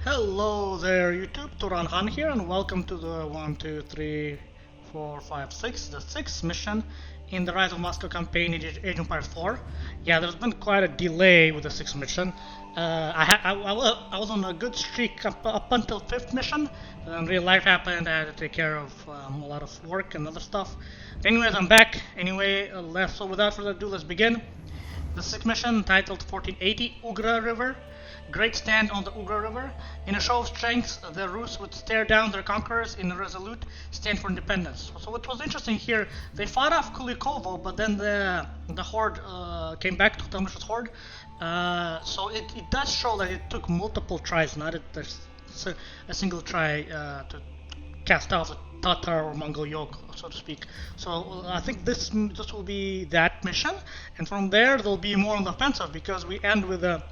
Hello there YouTube, Turan Han here and welcome to the 1, 2, 3, 4, 5, 6, the 6th mission in the Rise of Moscow campaign in Age of Empires 4. Yeah, there's been quite a delay with the 6th mission. I was on a good streak up until 5th mission, then real life happened, I had to take care of a lot of work and other stuff. Anyways, I'm back. Anyway, so without further ado, let's begin. The 6th mission, titled 1480 Ugra River. Great stand on the Ugra River. In a show of strength, the Rus would stare down their conquerors in a resolute stand for independence. So what was interesting here, they fought off Kulikovo, but then the horde came back to Tomas's horde. So it does show that it took multiple tries, not a single try to cast off the Tatar or Mongol yoke, so to speak. So I think this will be that mission, and from there there'll be more on the offensive because we end with a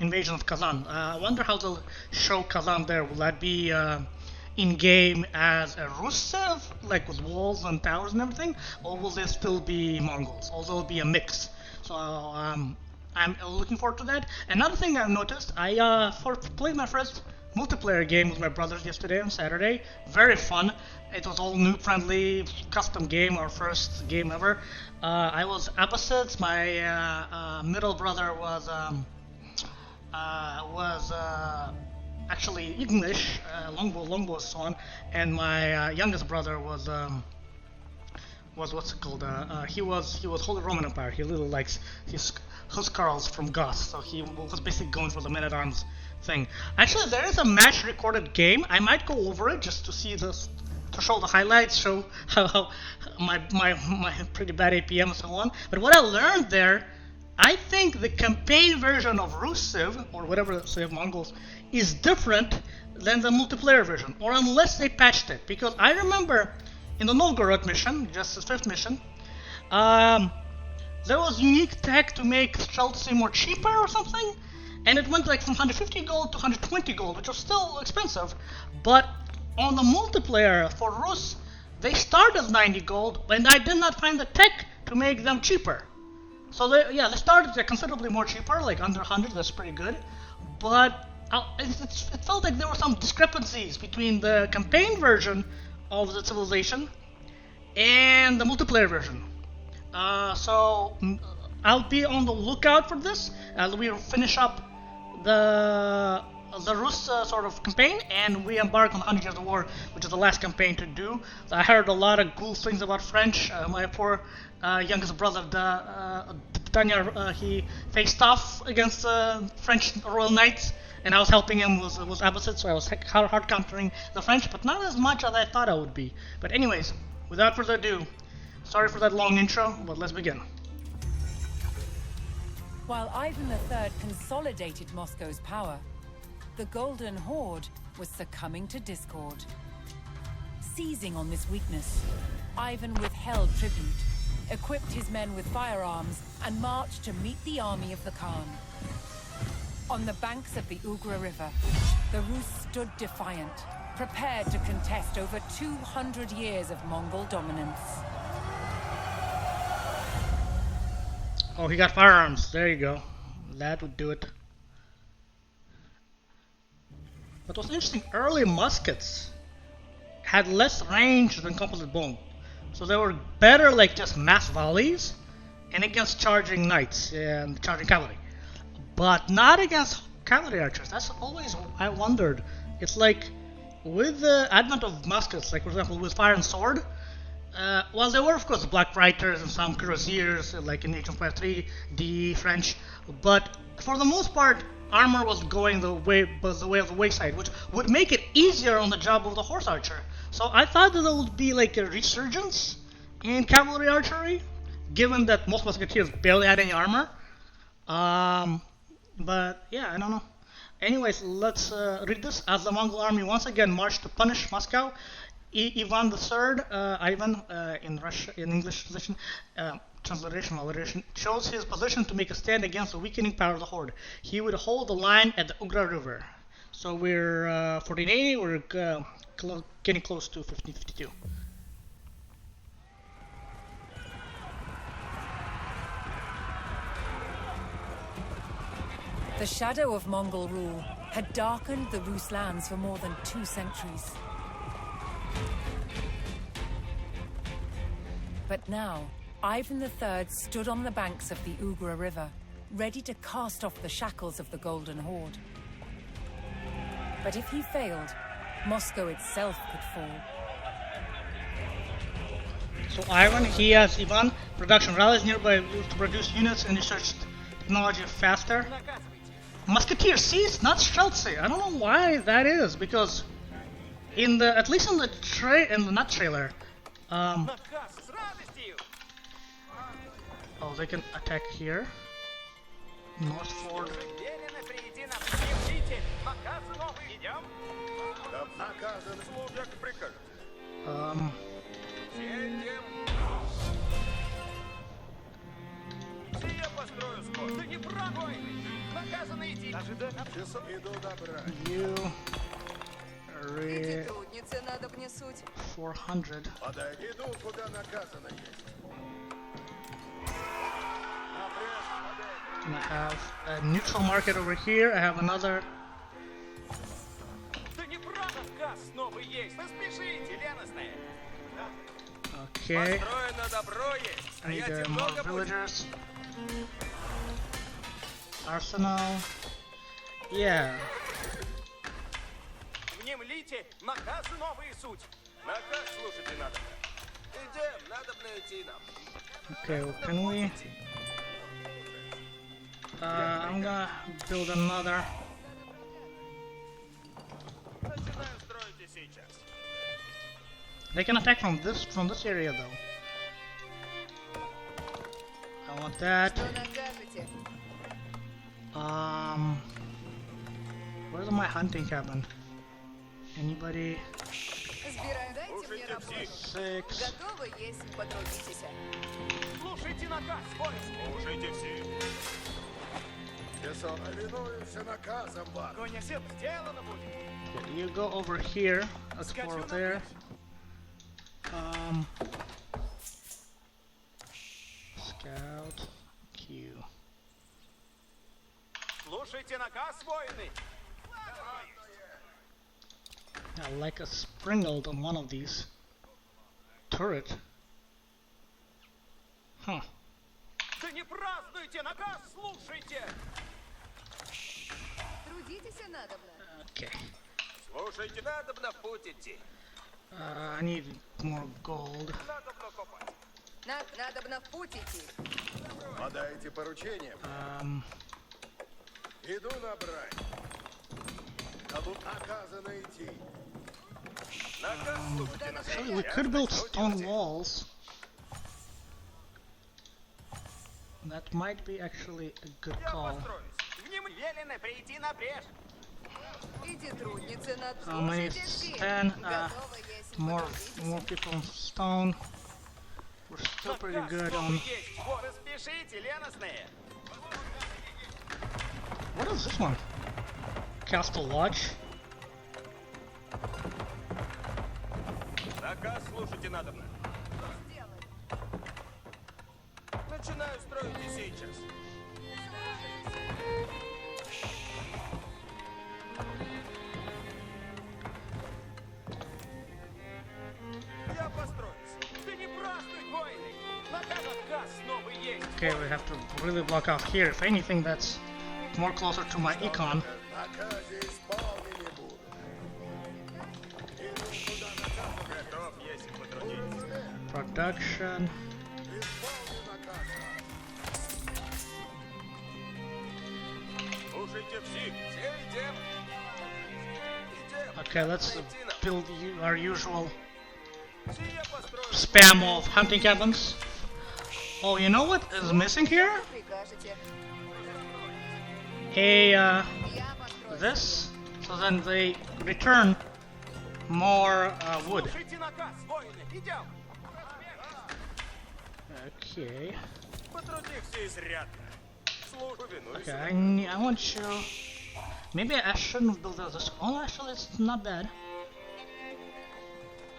invasion of Kazan. I wonder how they'll show Kazan there. Will that be in game as a Rusev, like with walls and towers and everything, or will there still be Mongols? Or will there be a mix? So I'm looking forward to that. Another thing I've noticed, I played my first multiplayer game with my brothers yesterday on Saturday. Very fun. It was all noob friendly, custom game, our first game ever. I was opposites. My middle brother was actually English, longbow son, and my youngest brother was what's it called? He was Holy Roman Empire. He really likes his Huskarls from Goth, so he was basically going for the men at arms thing. Actually, there is a match recorded game. I might go over it just to see this, to show the highlights, show how my pretty bad APM and so on. But what I learned there, I think the campaign version of Rusev, or whatever they have Mongols, is different than the multiplayer version, or unless they patched it. Because I remember in the Novgorod mission, just the 5th mission, there was unique tech to make Streltsy more cheaper or something, and it went like from 150 gold to 120 gold, which was still expensive. But on the multiplayer for Rus, they start at 90 gold, and I did not find the tech to make them cheaper. So they started considerably more cheaper, like under 100. That's pretty good. But it felt like there were some discrepancies between the campaign version of the civilization and the multiplayer version. So I'll be on the lookout for this. We'll finish up the Rus sort of campaign, and we embark on 100 Years of War, which is the last campaign to do. I heard a lot of cool things about French. My poor youngest brother, Daniel, he faced off against French Royal Knights, and I was helping him was opposite, so I was hard countering the French, but not as much as I thought I would be. But anyways, without further ado, sorry for that long intro, but let's begin. While Ivan III consolidated Moscow's power, the Golden Horde was succumbing to discord. Seizing on this weakness, Ivan withheld tribute, equipped his men with firearms, and marched to meet the army of the Khan. On the banks of the Ugra River, the Rus stood defiant, prepared to contest over 200 years of Mongol dominance. Oh, he got firearms. There you go. That would do it. But what's interesting, early muskets had less range than composite bone. So they were better like just mass volleys and against charging knights and charging cavalry. But not against cavalry archers. That's always I wondered. It's like with the advent of muskets, like for example with fire and sword, well, there were of course black fighters and some cuirassiers like in Age of Empires 3, the French, but for the most part armor was going the way of the wayside, which would make it easier on the job of the horse archer. So I thought that there would be like a resurgence in cavalry archery, given that most musketeers barely had any armor. But yeah, I don't know. Anyways, let's read this. As the Mongol army once again marched to punish Moscow, Ivan III, Ivan in English transliteration, chose his position to make a stand against the weakening power of the horde. He would hold the line at the Ugra River. So we're 1480, we're getting close to 1552. The shadow of Mongol rule had darkened the Rus lands for more than 2 centuries. But now, Ivan III stood on the banks of the Ugra River, ready to cast off the shackles of the Golden Horde. But if he failed, Moscow itself could fall. So Ivan, he has Ivan, production rallies nearby to produce units and research technology faster. Musketeer, see, it's not Streltsy. I don't know why that is, because in the, at least in the not trailer, oh, they can attack here. North Ford. You 400. And I have a neutral market over here. I have another. Okay. I need more villagers. Arsenal. Yeah. Okay, well, can we? I'm gonna build another. They can attack from this area though. I want that. Where's my hunting cabin? Anybody? 6. Okay, you go over here. Let's go over there. Scout. Q. I like a sprinkled on one of these. Turret. Huh. Okay. I need more gold. Actually, we could build stone walls. That might be actually a good call. How many? 10. More people on stone. We're still pretty good on. What is this one? Castle Lodge. Начинаю строить и сейчас. Я построюсь. Ты не празднуй, воины. Наказ снова есть. Okay, we have to really block off here. If anything, that's more closer to my econ. Production. Okay, let's build our usual spam of hunting cabins. Oh, you know what is missing here? This, so then they return more wood. Okay. Okay, I want you. Maybe I shouldn't have built this. Oh, actually, it's not bad.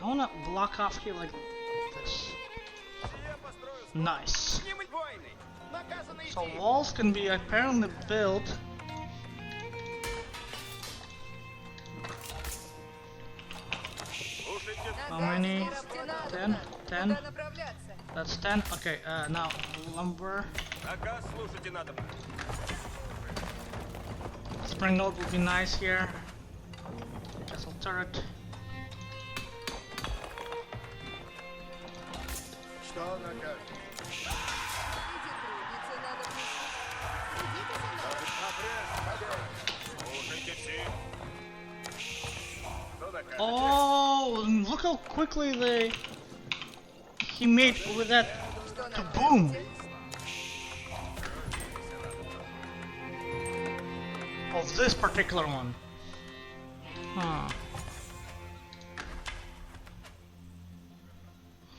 I wanna block off here like this. Nice. So walls can be apparently built How many? 10? 10? That's 10. Okay, now lumber. Наказ слушайте надо. Spring node would be nice here. Castle turret. Что накажешь? Слушайте все. Что накажете? Oh, look how quickly he made with that boom. Of this particular one. Huh.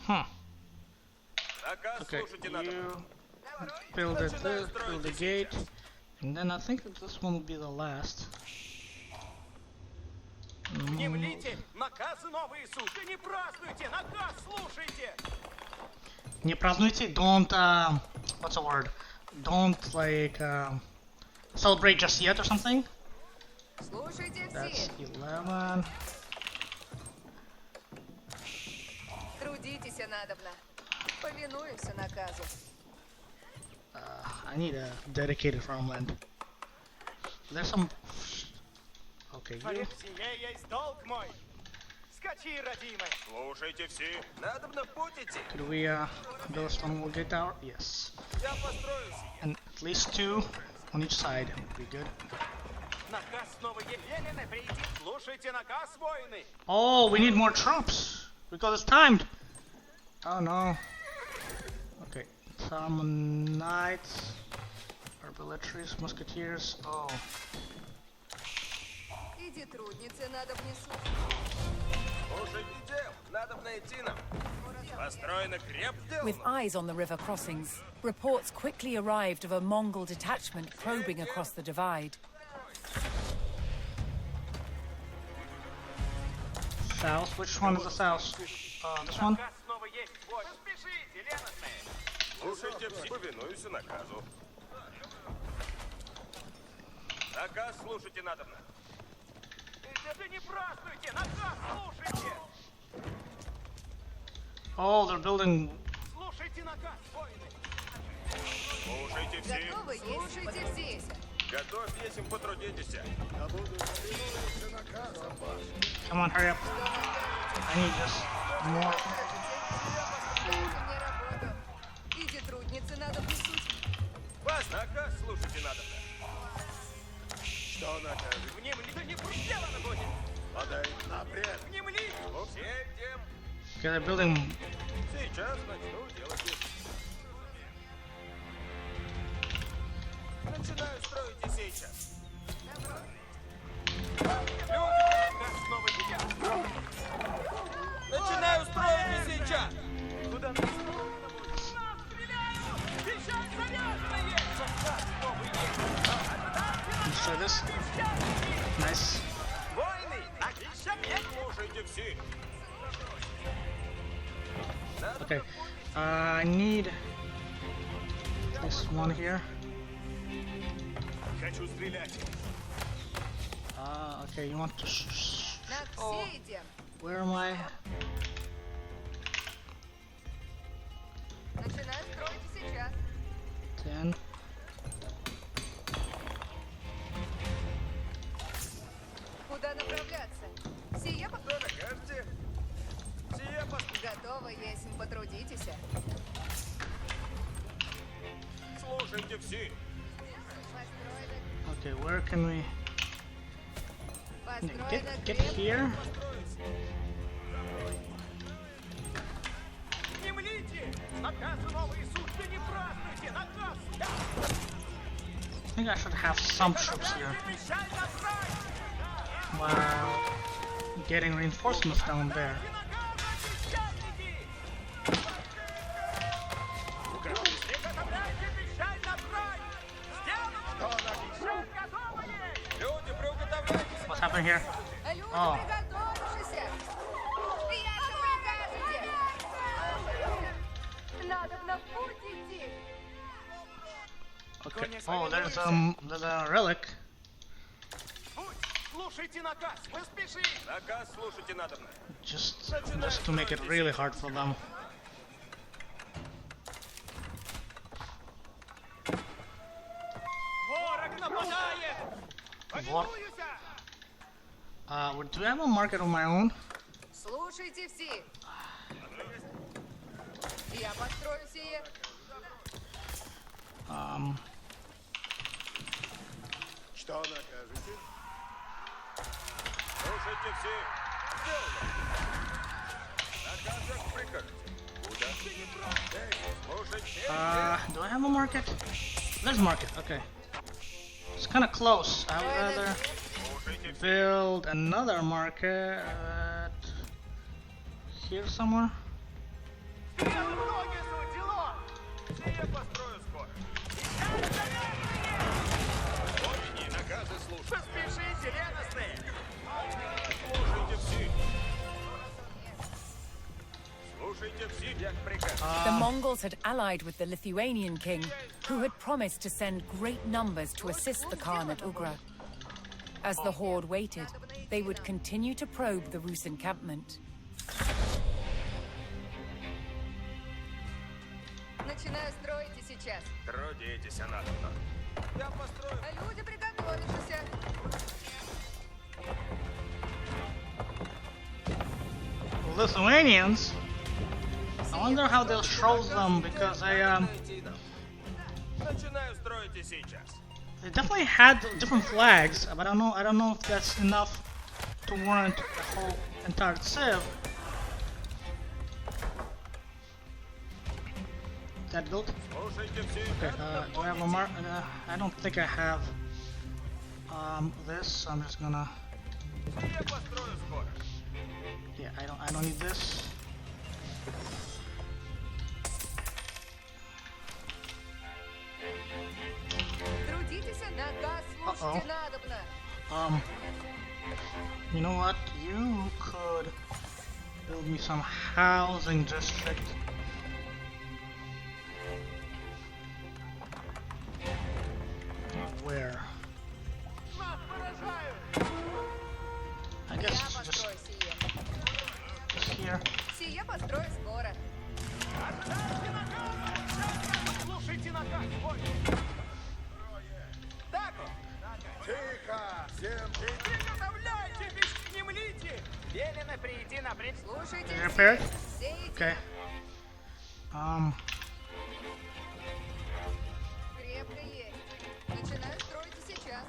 Huh. Наказ Okay, слушайте надо. you build it there, build the gate, and then I think that this one will be the last. Внемлите, наказ новый Иисус. Да не празднуйте, наказ слушайте. Не празднуйте, don't, what's the word? Don't, like, celebrate just yet or something? Слушайте That's все, 11. трудитесь надобно. Повинуемся наказу. I need a dedicated farmland. There's some... Okay, you... Перед сие есть долг мой. Скачи, родимый. Слушайте все. Надобно в путь идти. Could we, build a stone wall gate tower? Yes. Я построю сие. And at least 2 on each side would be good. Наказ снова Елены прийти. Слушайте наказ воины. Oh, we need more troops! Because it's timed! Oh no. Okay, some knights, arbaletaries, musketeers. Oh. Иди трудницы надо внесу. Слушайте дел. Надобно идти нам. Построено крепко. With eyes on the river crossings, reports quickly arrived of a Mongol detachment probing across the divide. South? Which one is the south? This one? Наказ снова есть воин. Поспешите, леностные. Слушайте все. Повинуюсь наказу. Наказ слушайте надобно. Да не празднуйте, наказ слушайте. Oh, they're building... Слушайте наказ, воины. Слушайте все. Готовы есть? Слушайте все. Готовь, если потрудитесь. Я буду повинуемся наказом вашим. Come on, hurry up. I need just more... Мне работу. Иди трудницы надо внесу. Вас наказ слушайте надобно. Что накажешь? Внемли, да не сделано будет. Подай напред. Внемли. Всем тем. Okay, they're building... Сейчас начну делать их. Начинаю строить и сейчас. Люди, наказ снова едят. Начинаю строить и сейчас. Куда нас строить? Нас стреляют! Печать завязана есть! Заказ новый есть! Destroy this. Nice. Войны! Накища слушайте все! Okay, I need this one here. Хочу стрелять. Okay, you want to... На все идем. Where am I? Начинаем строить сейчас. 10. Куда направляться? Сие по... Что накажете? Сие Готово есть, потрудитесь. слушайте все. Okay, where can we... Построено Get крепко. here? Внемлите! Наказ новый Иисус, да не празднуйте! Наказ! I think I should have some troops here. Печать на край! While getting reinforcements down there. Приготовляйте печать на край! Сделано! Печать готова есть! Люди, приготовляйтесь! What's happening here? Люди, А. приготовившись. Я же прикажете. Надо на путь идти. Okay. Oh, there's a relic. Слушайте наказ. Поспеши. Наказ слушайте надобно. Just to make it really hard for them. Ворог нападает. What? Повинуйся. Do I have a market of my own? Слушайте все. Я построю сие. Что накажете? Слушайте все. Сделано. Наказ как прикажете. Куда? Слушайте. Do I have a market? There's market, okay. It's kinda close. I would rather build another market here somewhere. Сделано ноги дело. Сие построю скоро. Помни, наказы слушай. Поспешите, ревностные. Слушайте все. Слушайте все, как приказ. The Mongols had allied with the Lithuanian king, who had promised to send great numbers to assist the Khan at Ugra. As the horde waited, they would continue to probe the Rus encampment. Начинаю строить и сейчас. Трудитесь, надобно. Я построю. А люди приготовятся. Lithuanians? I wonder how they'll show them because Начинаю строить и сейчас. they definitely had different flags, but I don't know if that's enough to warrant the whole entire civ. That built? Слушайте все. Okay, do I have a mark? I don't think I have this, so I'm just gonna. Я построю скоро. Yeah, I don't need this. Трудитесь, наказ слушайте надобно. You know what? You could build me some housing district. Where? Нас поражают. I guess Я just построю сие. here. Сие построю скоро. Ожидайте наказ. Слушайте наказ. Ой. Так вот. Тихо! Всем тихо! Приготовляйтесь, не млите. Велено прийти на пред... Слушайте Repaired? Сеете. Okay. Крепко есть. Начинаю строить и сейчас.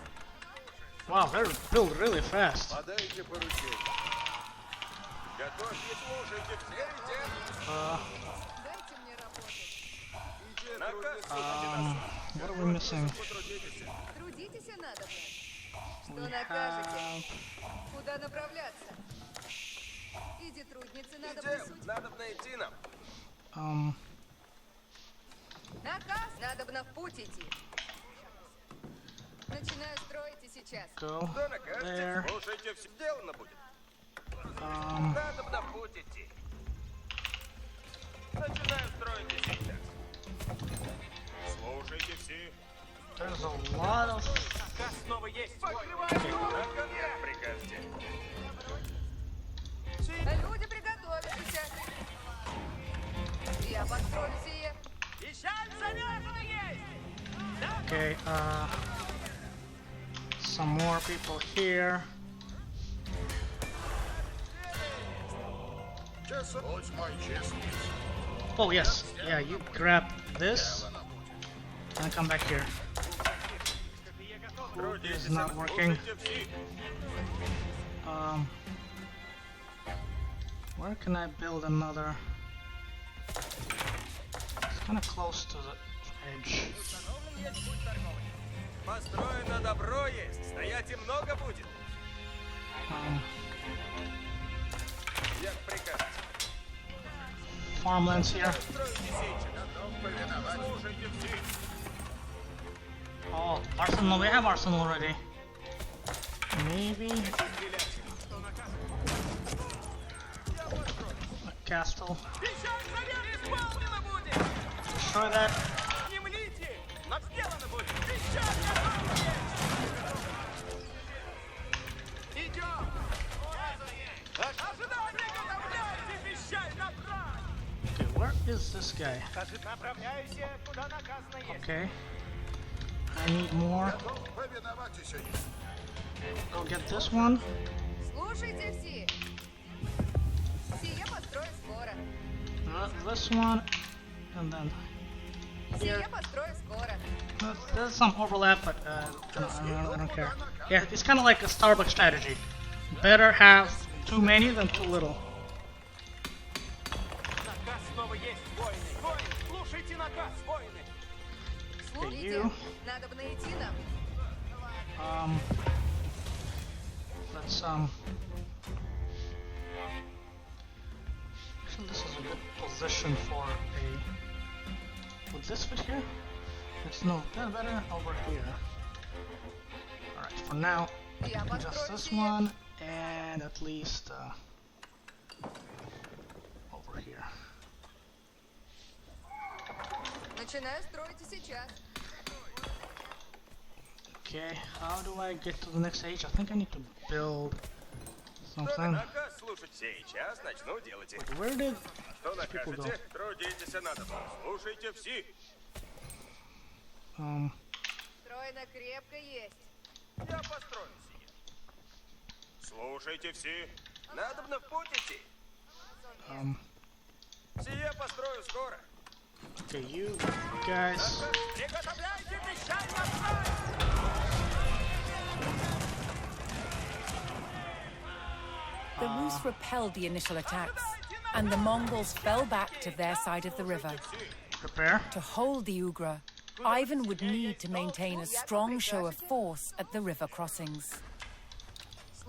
Wow, they're built really fast. Подайте поручение. Готовьте, слушайте. Верите? Дайте мне работать. Наказ слушайте. What are we missing? Потрудитесь. Трудитесь надобно. Что We накажете? have... Куда направляться? Иди, трудницы, надо Идем. присутствовать. Надо идти нам. Наказ надобно в путь идти. Начинаю строить и сейчас. Go Что накажете? there. Слушайте, все сделано будет. Um, Надо на путь идти. Начинаю строить и сейчас. Слушайте все. there's a lot of... Наказ снова есть. Покрывайте. Наказ как прикажете. Люди приготовятся. Я построю сие. Печаль замешана есть. Okay, some more people here. Часов. Будь мой честный. Oh yes, yeah, you grab this and come back here. Is not working. Слушайте все. Where can I build another? It's kind of close to the edge. Построено добро есть. Стоять и много будет. Як прикажете. Farmlands here. Строите сейчас. Слушайте все. Oh, arsenal. We have arsenal already. Maybe a castle. Печаль замешана. Исполнено будет. Destroy that. Не млите. Но сделано будет. Печаль готова есть. сюда! Приготовляйте вещай набрать! Okay, where is this guy? Направляйся, куда наказано есть. Okay. I need more. Готов повиноваться. Go get this one. Слушайте все. Сие построю скоро. This one. And then here. Сие построю скоро. There's some overlap, but I don't care. Yeah, it's kind of like a Starbucks strategy. Better have too many than too little. Наказ снова есть, воины. Воины, слушайте наказ, воины. Слушайте, you. надо бы найти нам. Let's actually, this is a good position for a. Would this fit here? It's no better over here. Alright, for now, Я just this построю one and at least over here. Начинаю строить и сейчас. Okay, how do I get to the next stage? I think I need to build Что something. наказ слушать? Сейчас начну делать. Where did Что people go? накажете? Трудитесь надо. Слушайте все. Стройно крепко есть. Я построю сие. Слушайте все. Надобно в путь идти. Сие построю скоро. Okay, you guys. Приготовляйте вещай набрать! The Rus repelled the initial attacks, and the Mongols fell back to their side of the river. Prepare. To hold the Ugra, Ivan would need to maintain a strong show of force at the river crossings.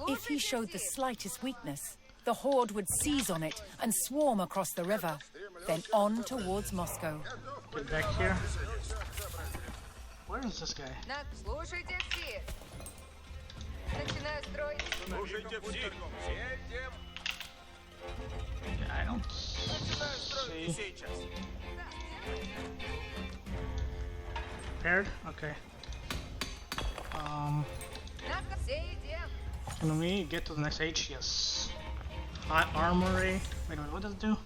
If he showed the slightest weakness, the horde would seize on it and swarm across the river, then on towards Moscow. Get back here. Where is this guy? Слушайте все. Начинаю строить. Слушайте все. Сидим. Yeah, I don't Начинаю строить see. сейчас. Prepared? Okay. Все идем. Can we get to the next stage? Yes. High armory. Wait, what does it do?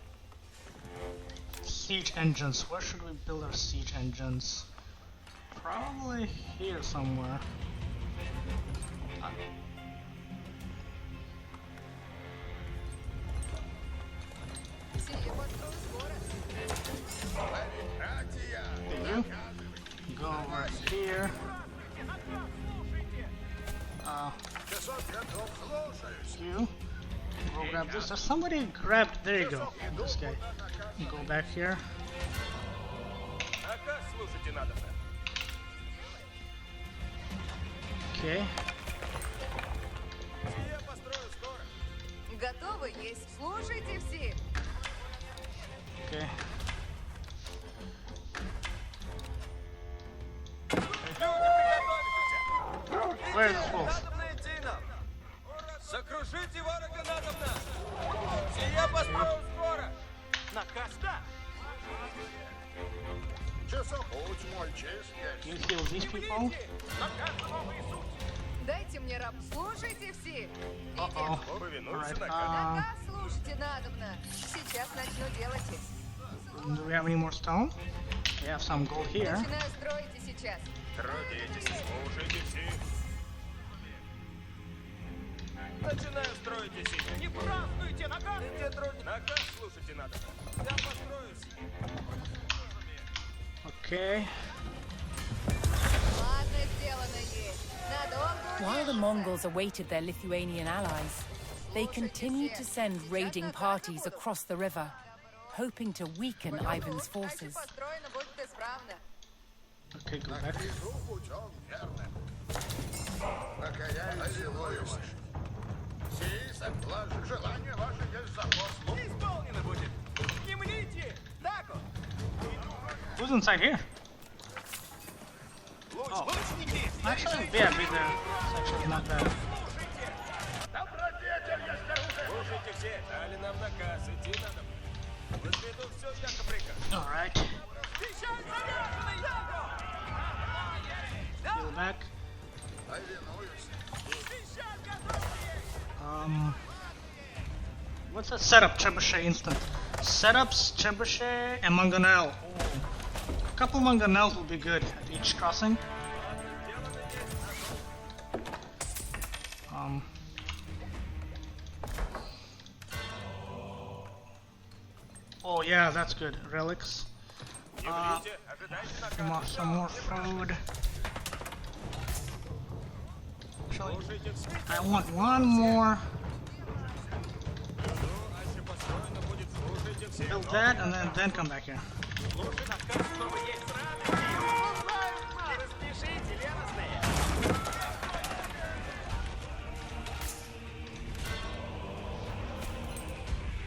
Siege engines. Where should we build our siege engines? Probably here somewhere. Сие построю скоро. You go over here. You go grab this. There's somebody grabbed. There you go. This guy. Go back here. Наказ слушайте надо. Okay. Сие построю скоро. Готовы есть. Слушайте все. Okay. Люди приготовиться. Where's the wolf? Надобно идти нам. Сокрушите ворога надобно. Сие построю скоро. Наказ да. Часов путь мой честь You есть. heal these people. Наказ новый суд. Дайте мне раб. Слушайте все. Uh-oh. Повинуйся Alright. наказу. Наказ слушайте надобно. Сейчас начну делать. Do we have any more stone? We have some gold here. Начинаю строить и сейчас. Трудитесь, слушайте все. Начинаю строить и сидеть. Не празднуйте, наказ! Где труд? Наказ слушайте надо. Я построюсь. Okay. Ладно, сделано есть. Надолго While the удержится. Mongols awaited their Lithuanian allies, they continued to send raiding parties across the river, hoping to weaken Ivan's Дальше forces. построено будет исправно. Okay, go back. Иду путем верным. Покоряюсь силою вашей. Сей согласен желание ваше есть закон. Исполнено будет. Не мните. Так вот. Who's inside here? Лучники. Actually, yeah, be there. It's actually not bad. Добродетель есть оружие. Слушайте все. Дали нам наказ. Идти надо. Возведу все, яко приказ. Alright. Вещай заряженный, яко! Go back. Повинуюсь. Вещай готовый есть. what's that? Setup trebuchet instant. Setups, trebuchet, and mangonel. Ooh. A couple mangonels will be good at each crossing. Oh yeah, that's good. Relics. Some more food. Actually, I want one more. Build that and then come back here.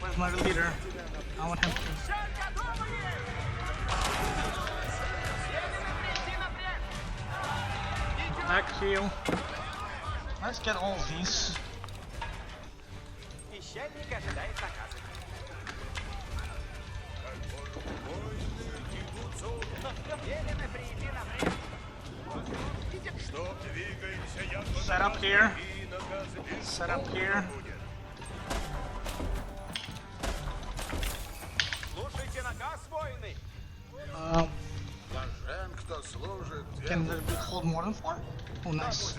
Where's my leader? I want him to. Back heal. Let's get all these. Set up here. Set up here. Can the hold more than 4? Oh, nice.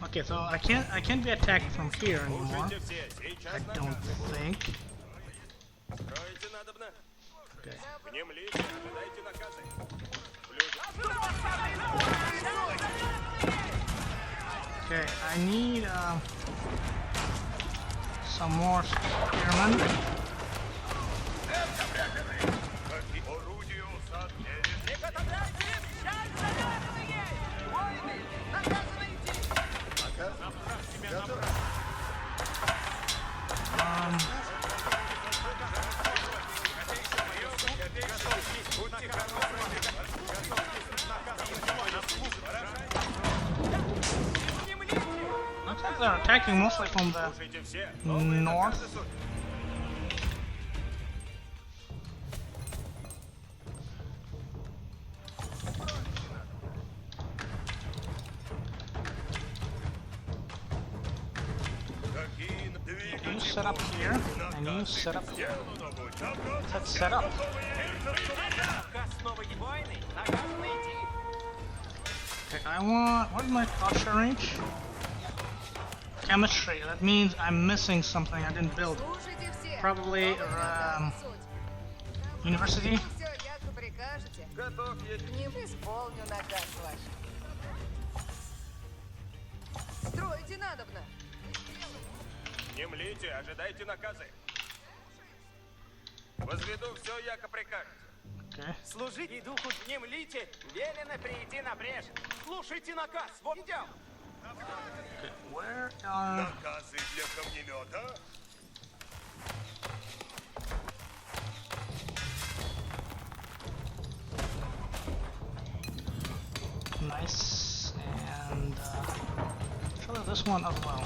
Okay, so I can't be attacked from here anymore. I don't think. Okay. Okay, I need some more spearmen. Looks like they're attacking mostly from the north. You set up here, and you set up here. Let's set up. Okay, I want... What's my culture range? Chemistry. That means I'm missing something I didn't build. Probably university. Не млите, ожидайте наказы. Возведу все, яко прикажете. Okay. Служите духу, не млите, велено прийти на брешь. Слушайте наказ, вот идем. Okay, where are... Наказы для камнемета. Nice, and actually this one as well.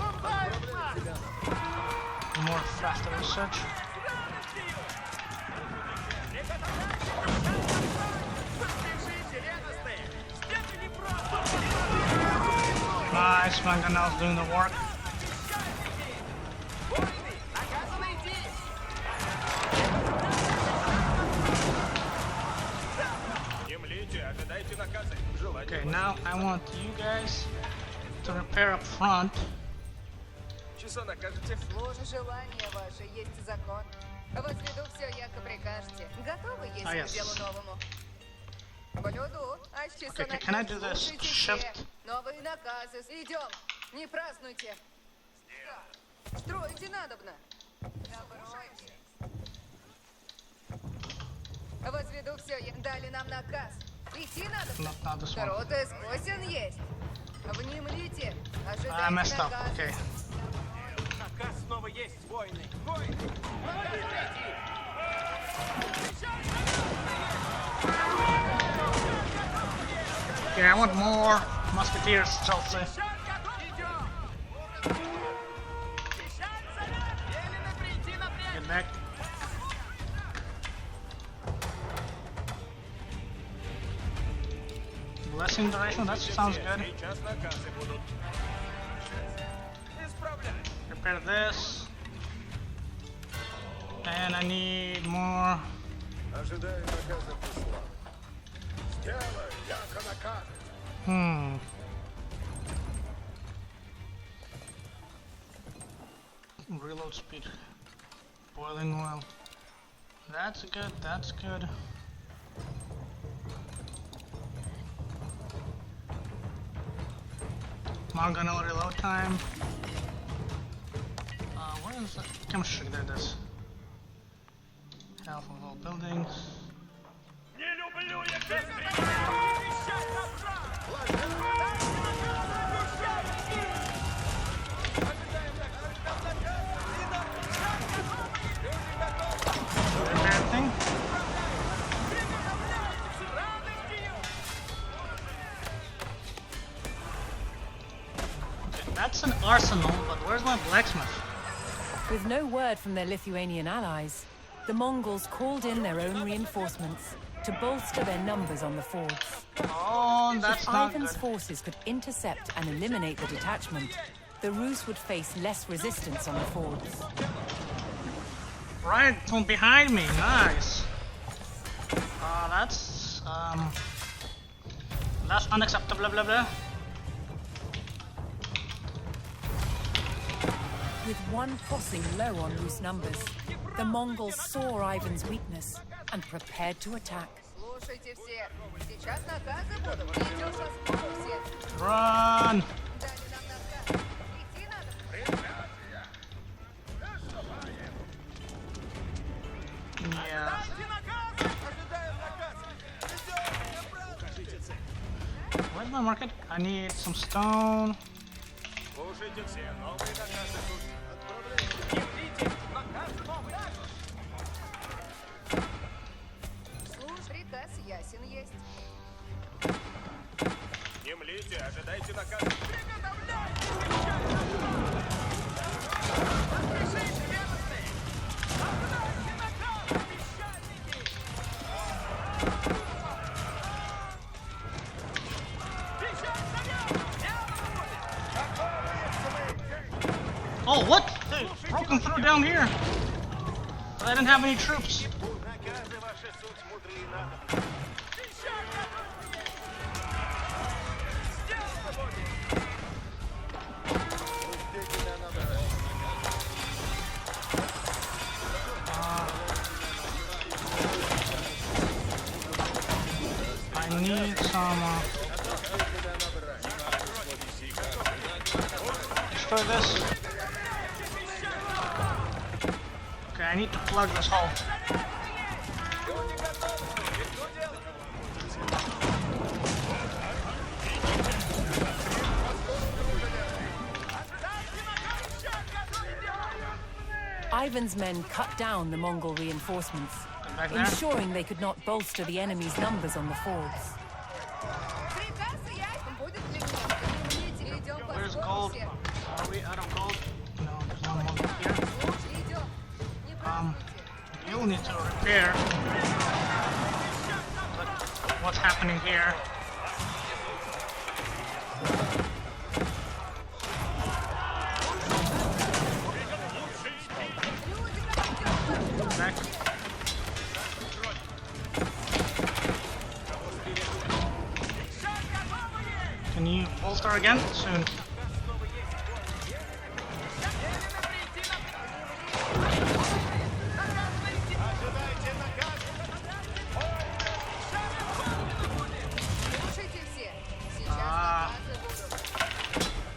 More faster research. Nice, Mangonel's doing the work. Okay, now I want you guys to repair up front. Служи желание ваше, есть закон. Возведу все, яко прикажете. Готовы, если к делу новому? Блюду, Okay, can I do this? Shift. Новые наказы. Идем. Не празднуйте. Строите надобно. Возведу все, дали нам наказ. Идти надо. Народ искусен есть. Внемлите. I messed up. Okay. Наказ снова есть, воины. Воины. Okay, I want more musketeers, Chelsea. Get back. Blessing duration, that sounds good. исправлять. Repair this. And I need more. Ожидаю наказа посла. Сделай, яко накажет. Reload speed. Boiling oil. That's good, that's good. Mangonel reload time. Where is the chemistry? There it is. Half of all buildings. Не люблю я без Everything. Okay, that's an arsenal, but where's my blacksmith? With no word from their Lithuanian allies, the Mongols called in their own reinforcements to bolster their numbers on the fords. Oh, that's If not Ivan's good. forces could intercept and eliminate the detachment, the Rus would face less resistance on the fords. Right from behind me, nice. That's unacceptable, blah blah blah. With one crossing low on Rus numbers, the Mongols saw Ivan's weakness and prepared to attack. Слушайте все. Сейчас наказы будут. Идем по сходу все. Run! Дали нам наказ. Идти надо. Yeah. Ожидаем наказ. Идем. Where's my market? I need some stone. Слушайте все, новые наказы тут. Отправляйте. Наказ новый. Слушай, приказ ясен есть. Не млите, ожидайте наказ. Oh, what? They broken through down here. But I didn't have any troops. Наказы ваши суть мудрые надо. I need some. Destroy this. Okay, I need to plug this hole. Ivan's men cut down the Mongol reinforcements, Back there. ensuring they could not bolster the enemy's numbers on the fords. Приказ ясен будет для меня. Не млите. Идем по Where's сходу gold? все. Are we out of gold? No, there's one more here. Слушай, идем. Не празднуйте. You'll need to repair. But what's happening here? Back. Can you bolster again? Soon. Слушайте все. Сейчас наказы будут.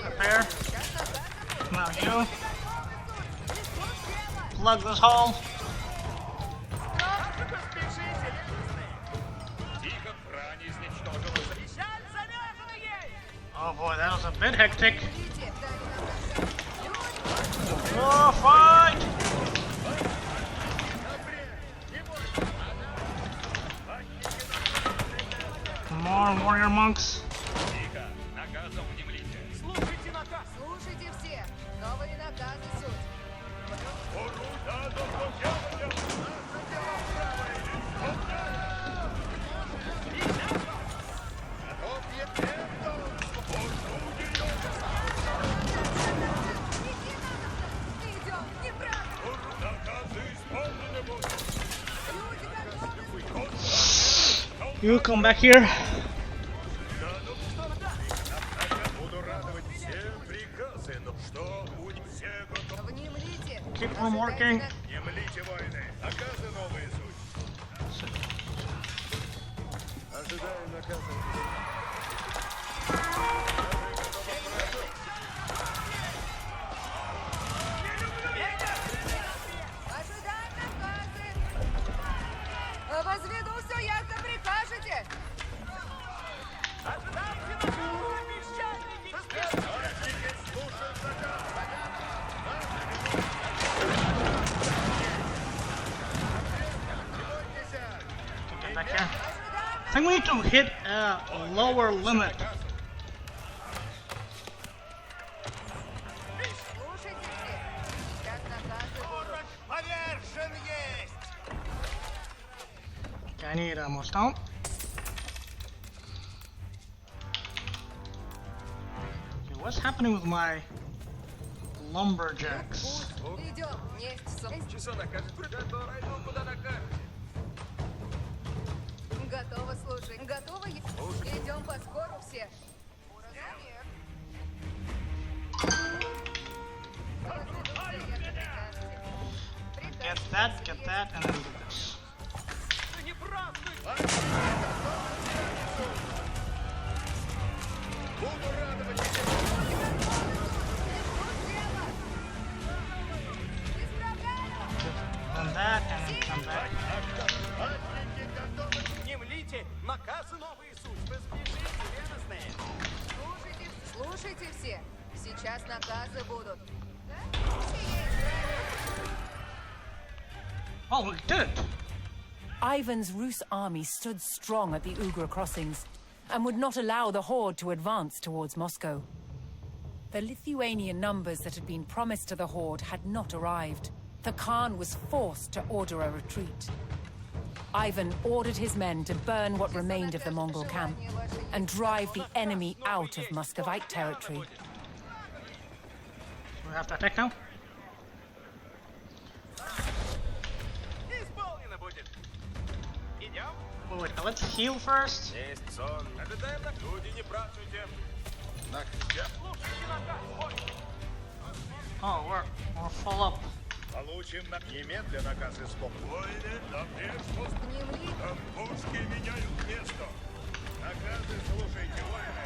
Repair. Сейчас наказы будут. Now you. Легко сделано. Plug this hole. Тихо, брань изничтожила. Печаль замешана ей! Oh boy, that was a bit hectic. Идите. Дали нам наказ. Oh, fight! Come on, warrior monks. Тихо, наказом внемлите. Слушайте наказ. Слушайте все. Новые наказы суть. Оруда до You come back here. Буду радовать все приказы, но что будет все готово. Внемлите. Keep on working. Не млите, воины. Наказы новые суть. Ожидаем наказа. Ожидаем наказы. Возведу все, як прикажете. Get back here. I think we need to hit a lower limit. Слушайте все. Сейчас наказы будут. Повержен есть! Okay, I need more stone. Okay, what's happening with my lumberjacks? Идем. Нефть. Часа накажет, готово, иду куда накажет. Готово слушать. Готово? Идем по скору все. Уразумев. Возведу все, як прикажете. Get that, and then do this. Ты не празднуй! Буду радовать Тут дело. Исправляю. Then that, and then come back. Пасники готовы. Не млите! Наказы новые суть! Поспешите, ревностные! Слушайте все. Сейчас наказы будут. Oh, we did it! Ivan's Rus army stood strong at the Ugra crossings and would not allow the horde to advance towards Moscow. The Lithuanian numbers that had been promised to the horde had not arrived. The Khan was forced to order a retreat. Ivan ordered his men to burn what remained of the Mongol camp and drive the enemy out of Muscovite territory. We have to attack now? Исполнено будет! Идем? Wait, let's heal first. Есть сон. Ожидаем на... Люди, не празднуйте! Слушайте наказ, бой! Oh, we're full up. Получим немедленно наказы с боком. Воины, напрежь Внемли. пушки меняют место. Наказы слушайте, воины.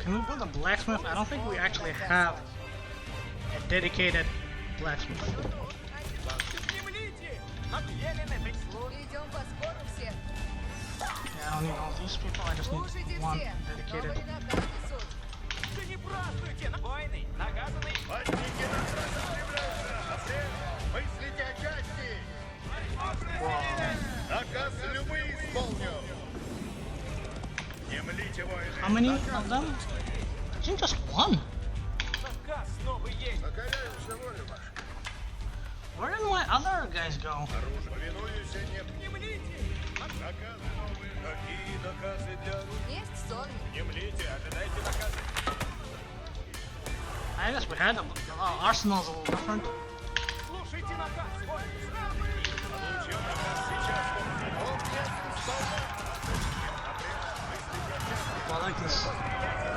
Can we build a blacksmith? I don't think we actually have a dedicated blacksmith. Внемлите! Отъелены! Идем по скору все. Yeah, I don't need all these people, I just Слушайте need one все. dedicated. Новые наказы суть. Да не празднуйте! Войны! Наказаны! Пасники на сразу являются. А все мыслите о части. Наказ любые исполню. Не млите, воины. How many of them? I think just one. Наказ новый есть! Покоряемся воле вашей. Where did my other guys go? Оружие. Повинуюсь, не Внемлите! наказы новые. Какие наказы для оружия? Нефть сон. Не млите! Ожидайте наказы! I guess we had our arsenal's a little different. Слушайте наказ, воины! Получил наказ сейчас. Он нет исполнен. Oh, I like this.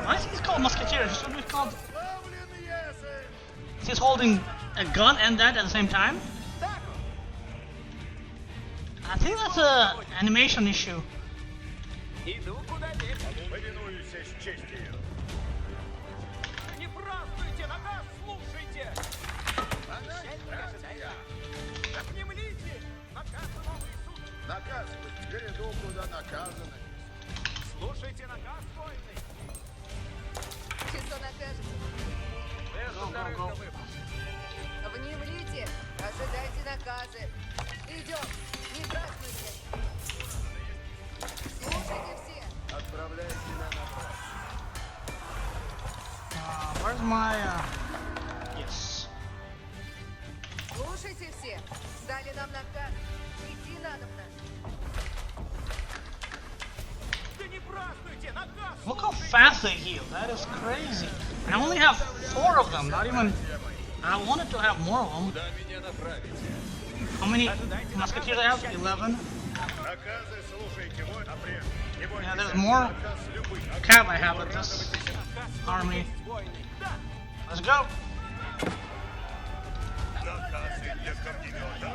Why is he called musketeer? He should be called. Славлен Есен. He's holding a gun and that at the same time. I think that's a animation issue. Иду куда лезть! Повинуюсь с честью. Не празднуйте! Наказ слушайте! Внемлите! Наказы новые суд! Наказывать гряду, куда наказаны. Слушайте наказ, воины! Число накажете. Между вторых go. выбор. Внемлите. Ожидайте наказы. Идем. Не празднуйте. Слушайте все. Отправляйте на направо. Where's my? Yes. Слушайте все. Дали нам наказ. Идти надобно. Да не празднуйте! Наказ Look how слушайте! fast they heal. That is crazy. I only have 4 of them. Not even. I wanted to have more of them. Куда меня направите? How many musketeers I have? 11. Наказы слушайте, вот апрель. Не бойтесь, Yeah, there's more наказ любой. cav I have with this army. Let's go. Наказы для камнемета.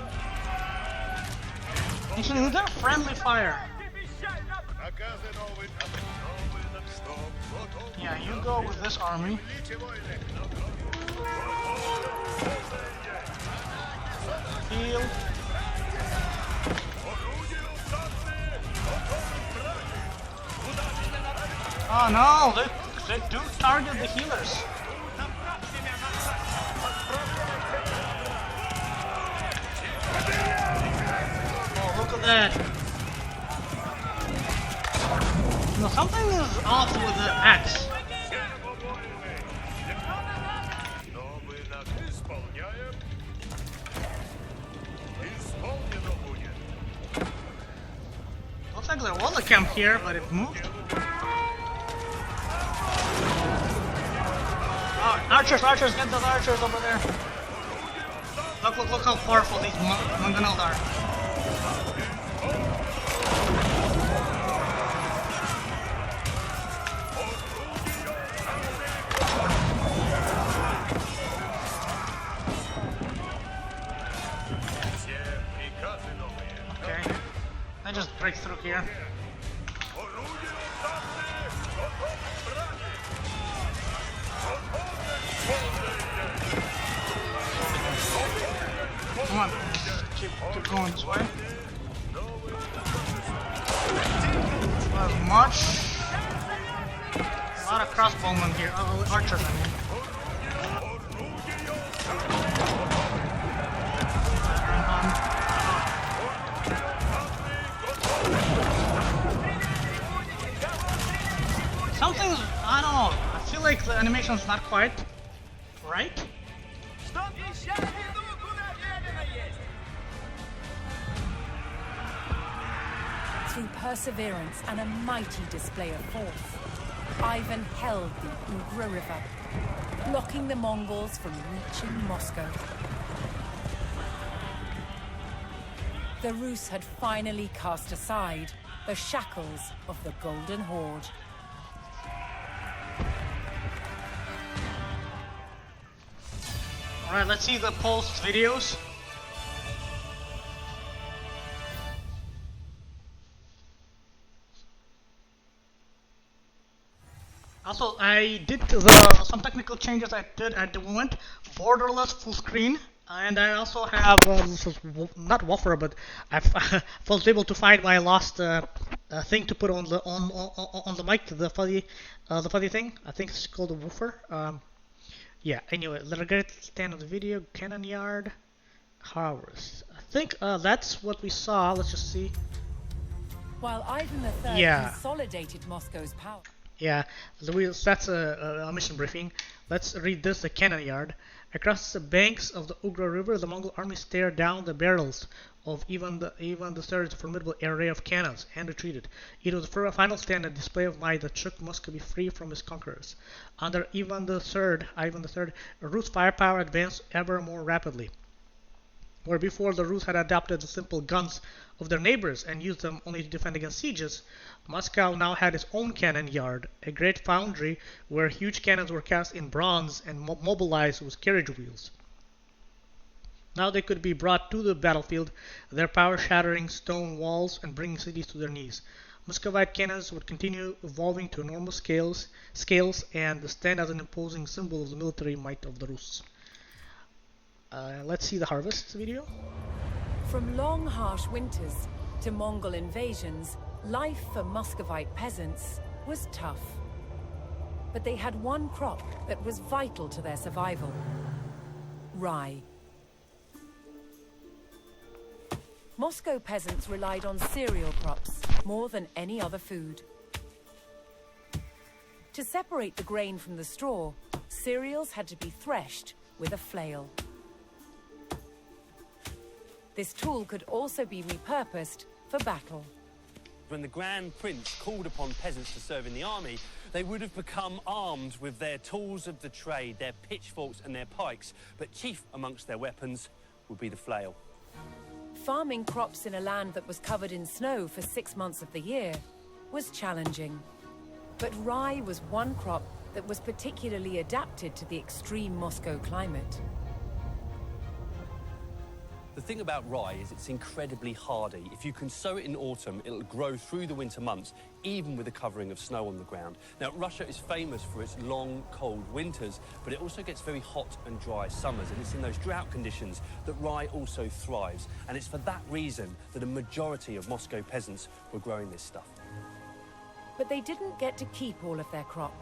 Actually, they're friendly fire. Наказы новый апрель. Новый на что? Готов. Yeah, you go with this army. Велите войны. Heal. Oh no, they do target the healers. Oh, look at that. No, something is off with the axe. Но мы исполняем. Исполнено будет. Looks like there was a camp here, but it moved. Oh, archers, archers, get those archers over there. Look how powerful these Mangonels are. Все приказы новые. Okay, I just break through here. Орудие уставные. Готов брать. Come on, keep going this way. Not much. A lot of crossbowmen here. Oh, archers, I mean. Something's, I don't know. I feel like the animation's not quite right. Through perseverance and a mighty display of force, Ivan held the Ugra River, blocking the Mongols from reaching Moscow. The Rus had finally cast aside the shackles of the Golden Horde. Alright, let's see the post videos. Also, I did some technical changes I did at the moment. Borderless full screen. And I also have, this is not woofer, but I was able to find my lost thing to put on the mic, the fuzzy thing. I think it's called a woofer. Yeah, anyway, let us get stand of the video. Cannon yard, harvest. I think that's what we saw. Let's just see. While Ivan III consolidated Moscow's power. Yeah, that's a mission briefing. Let's read this, the cannon yard. Across the banks of the Ugra River, the Mongol army stared down the barrels of Ivan III's formidable array of cannons and retreated. It was for a final stand and display of might that shook Muscovy free from his conquerors. Under Ivan III, Rus' firepower advanced ever more rapidly. Where before the Rus had adopted the simple guns of their neighbors and used them only to defend against sieges, Moscow now had its own cannon yard, a great foundry where huge cannons were cast in bronze and mobilized with carriage wheels. Now they could be brought to the battlefield, their power shattering stone walls and bringing cities to their knees. Muscovite cannons would continue evolving to enormous scales and stand as an imposing symbol of the military might of the Rus. Let's see the harvest video. From long, harsh winters to Mongol invasions, life for Muscovite peasants was tough. But they had one crop that was vital to their survival: rye. Moscow peasants relied on cereal crops more than any other food. To separate the grain from the straw, cereals had to be threshed with a flail. This tool could also be repurposed for battle. When the Grand Prince called upon peasants to serve in the army, they would have become armed with their tools of the trade, their pitchforks and their pikes, but chief amongst their weapons would be the flail. Farming crops in a land that was covered in snow for 6 months of the year was challenging. But rye was one crop that was particularly adapted to the extreme Moscow climate. The thing about rye is it's incredibly hardy. If you can sow it in autumn, it'll grow through the winter months, even with a covering of snow on the ground. Now, Russia is famous for its long, cold winters, but it also gets very hot and dry summers, and it's in those drought conditions that rye also thrives. And it's for that reason that a majority of Moscow peasants were growing this stuff. But they didn't get to keep all of their crop.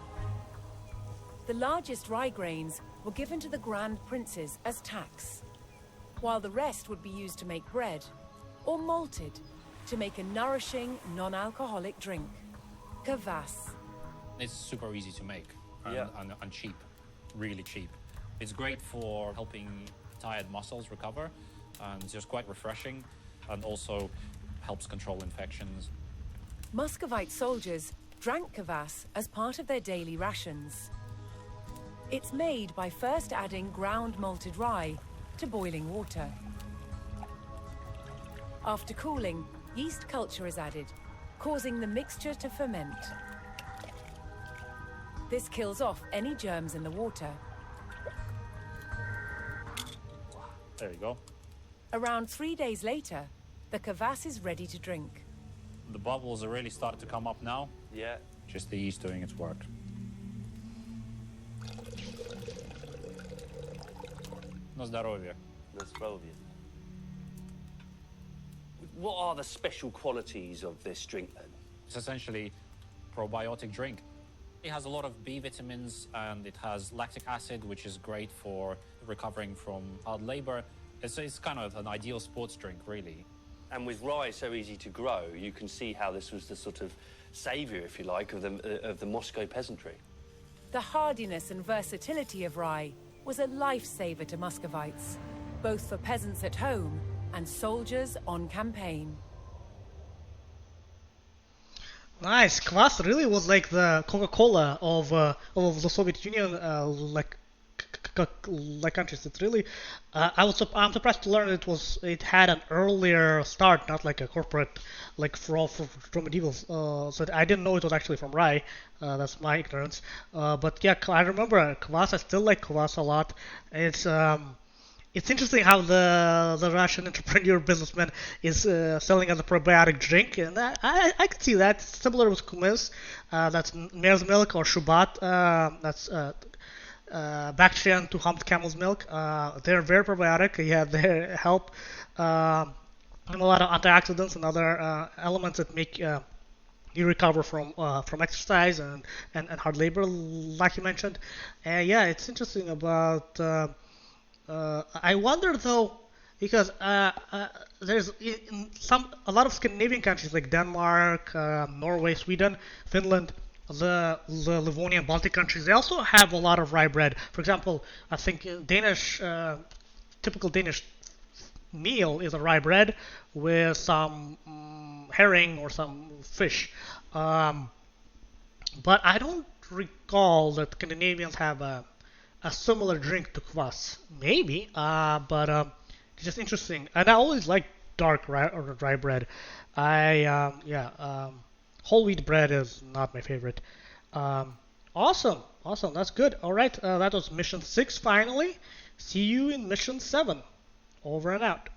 The largest rye grains were given to the Grand Princes as tax, while the rest would be used to make bread, or malted to make a nourishing, non-alcoholic drink, kvass. It's super easy to make Yeah. and cheap, really cheap. It's great for helping tired muscles recover, and it's just quite refreshing, and also helps control infections. Muscovite soldiers drank kvass as part of their daily rations. It's made by first adding ground malted rye to boiling water. After cooling, yeast culture is added, causing the mixture to ferment. This kills off any germs in the water. There you go. Around 3 days later, the kvass is ready to drink. The bubbles are really starting to come up now. Yeah. Just the yeast doing its work. На здоровье. What are the special qualities of this drink then? It's essentially a probiotic drink. It has a lot of B vitamins and it has lactic acid, which is great for recovering from hard labor. It's kind of an ideal sports drink, really. And with rye so easy to grow, you can see how this was the sort of saviour, if you like, of the Moscow peasantry. The hardiness and versatility of rye was a lifesaver to Muscovites, both for peasants at home and soldiers on campaign. Nice. Kvass really was like the Coca-Cola of the Soviet Union, like countries. It really, I'm surprised to learn it had an earlier start, not like a corporate, like from medieval. So I didn't know it was actually from rye. That's my ignorance. But yeah, I remember kvass. I still like kvass a lot. It's interesting how the Russian entrepreneur businessman is selling as a probiotic drink, and I can see that. It's similar with kumis, that's mare's milk, or shubat, that's bacterian to humped camel's milk. They're very probiotic. Yeah, they help and a lot of antioxidants and other elements that make you recover from exercise and hard labor, like you mentioned. Yeah, it's interesting about. I wonder though, because there's a lot of Scandinavian countries like Denmark, Norway, Sweden, Finland, the Livonian Baltic countries. They also have a lot of rye bread. For example, I think Danish, typical Danish meal is a rye bread with some herring or some fish. But I don't recall that Scandinavians have a similar drink to kvass. Maybe, but it's just interesting. And I always like dark rye bread. Whole wheat bread is not my favorite. Awesome. That's good. All right, that was mission 6 finally. See you in mission 7. Over and out.